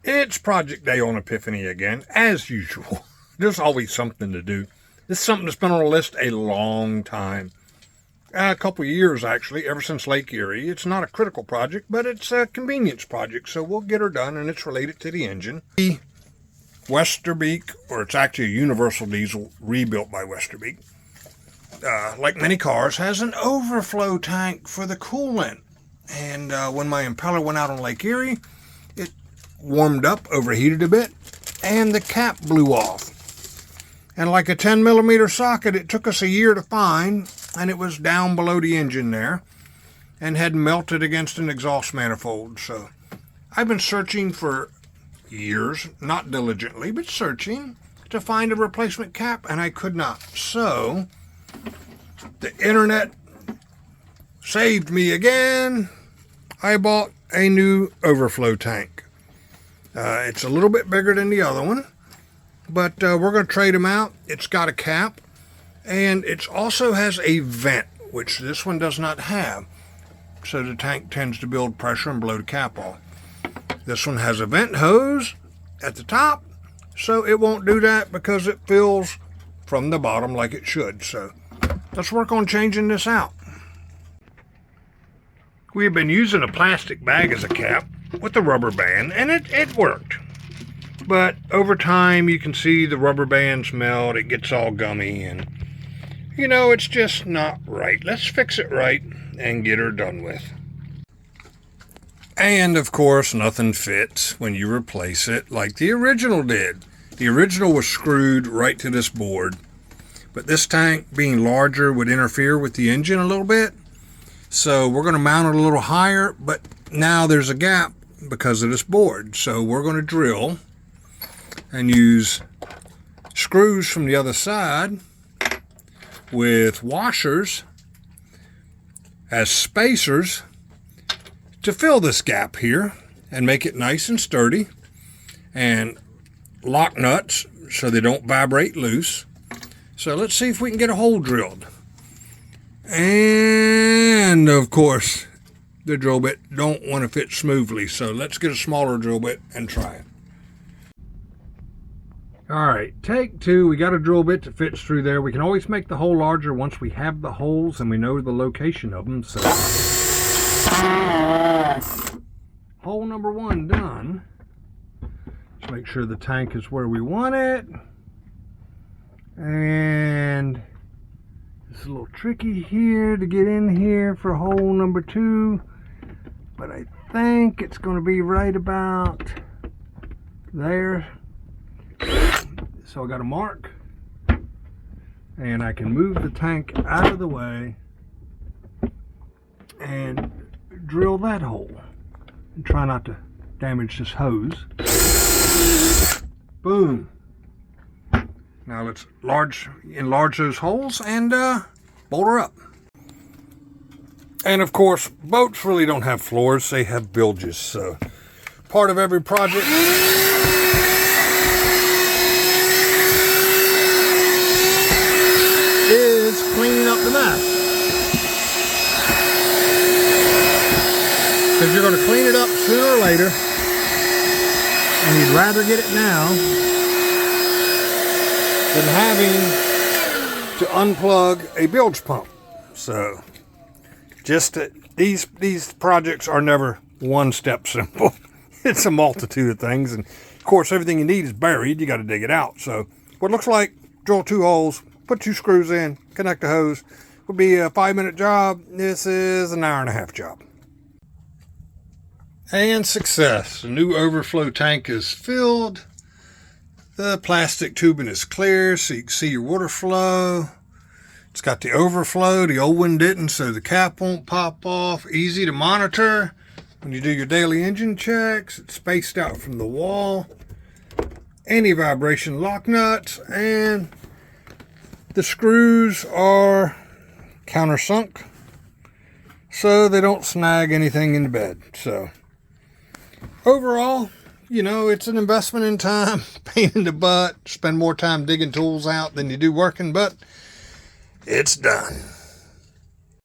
It's project day on Epiphany again, as usual. There's always something to do. This is something that's been on the list a long time. A couple of years, actually, ever since Lake Erie. It's not a critical project, but it's a convenience project, so we'll get her done, and it's related to the engine. The Westerbeek, or it's actually a universal diesel rebuilt by Westerbeek, like many cars, has an overflow tank for the coolant. And when my impeller went out on Lake Erie, it warmed up, overheated a bit, and the cap blew off. And like a 10 millimeter socket, it took us a year to find, and it was down below the engine there and had melted against an exhaust manifold. So I've been searching for years, not diligently, but searching to find a replacement cap, and I could not. So the internet saved me again. I bought a new overflow tank. It's a little bit bigger than the other one, but we're going to trade them out. It's got a cap, and it also has a vent, which this one does not have. So the tank tends to build pressure and blow the cap off. This one has a vent hose at the top, so it won't do that because it fills from the bottom like it should. So let's work on changing this out. We've been using a plastic bag as a cap with a rubber band, and it worked. But over time, you can see the rubber bands melt, it gets all gummy, and you know, it's just not right. Let's fix it right and get her done with. And of course, nothing fits when you replace it like the original did. The original was screwed right to this board, but this tank being larger would interfere with the engine a little bit. So we're going to mount it a little higher, but now there's a gap because of this board. So we're going to drill and use screws from the other side with washers as spacers to fill this gap here and make it nice and sturdy, and lock nuts so they don't vibrate loose. So let's see if we can get a hole drilled. And of course, the drill bit don't want to fit smoothly, so let's get a smaller drill bit and try it. All right, take two. We got a drill bit that fits through there. We can always make the hole larger once we have the holes and we know the location of them. So hole number one done. Let's make sure the tank is where we want it. And it's a little tricky here to get in here for hole number two, but I think it's going to be right about there. So I got a mark, and I can move the tank out of the way and drill that hole and try not to damage this hose. Boom. Now let's enlarge those holes and bolt her up. And of course, boats really don't have floors, they have bilges. So part of every project is cleaning up the mess. Because you're going to clean it up sooner or later, and you'd rather get it now than having to unplug a bilge pump. So just these projects are never one step simple. It's a multitude of things, and of course everything you need is buried. You got to dig it out. So what looks like drill two holes, put two screws in, connect the hose, would be a 5-minute job. This is an hour-and-a-half job. And success. The new overflow tank is filled. The plastic tubing is clear so you can see your water flow. It's got the overflow. The old one didn't, so the cap won't pop off. Easy to monitor when you do your daily engine checks. It's spaced out from the wall. Anti-vibration lock nuts, and the screws are countersunk so they don't snag anything in the bed. So overall, you know, it's an investment in time, pain in the butt, spend more time digging tools out than you do working, but it's done.